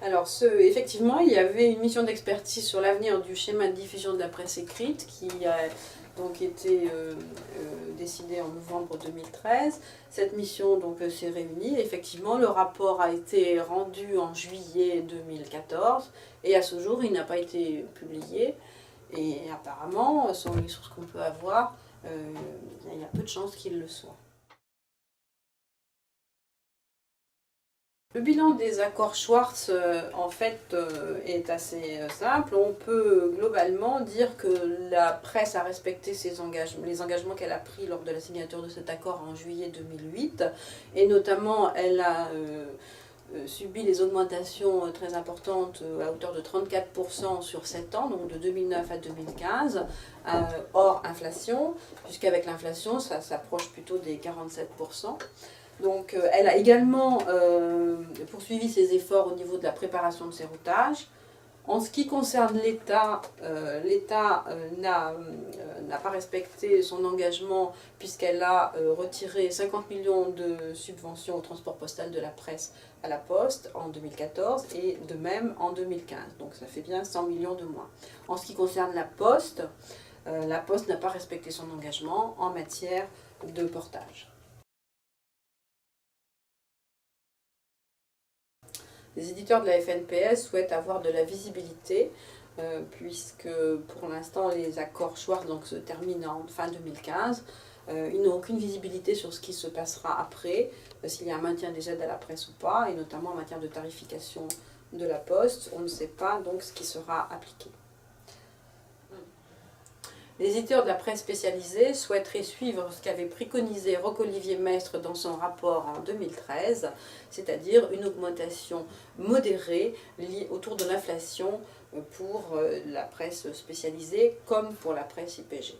Alors, effectivement, il y avait une mission d'expertise sur l'avenir du schéma de diffusion de la presse écrite qui a donc été décidée en novembre 2013. Cette mission s'est réunie. Effectivement, le rapport a été rendu en juillet 2014 et à ce jour, il n'a pas été publié. Et apparemment, selon les sources qu'on peut avoir, il y a peu de chances qu'il le soit. Le bilan des accords Schwartz, en fait, est assez simple. On peut globalement dire que la presse a respecté les engagements qu'elle a pris lors de la signature de cet accord en juillet 2008. Et notamment, elle a subi les augmentations très importantes à hauteur de 34% sur 7 ans, donc de 2009 à 2015, hors inflation, puisqu'avec l'inflation, ça s'approche plutôt des 47%. Donc elle a également poursuivi ses efforts au niveau de la préparation de ses routages. En ce qui concerne l'État, l'État n'a pas respecté son engagement puisqu'elle a retiré 50 millions de subventions au transport postal de la presse à la Poste en 2014 et de même en 2015. Donc ça fait bien 100 millions de moins. En ce qui concerne la Poste n'a pas respecté son engagement en matière de portage. Les éditeurs de la FNPS souhaitent avoir de la visibilité puisque pour l'instant les accords Schwartz se terminent en fin 2015. Ils n'ont aucune visibilité sur ce qui se passera après, s'il y a un maintien des aides à la presse ou pas, et notamment en matière de tarification de la Poste. On ne sait pas donc ce qui sera appliqué. Les éditeurs de la presse spécialisée souhaiteraient suivre ce qu'avait préconisé Roch-Olivier Maistre dans son rapport en 2013, c'est-à-dire une augmentation modérée liée autour de l'inflation pour la presse spécialisée comme pour la presse IPG.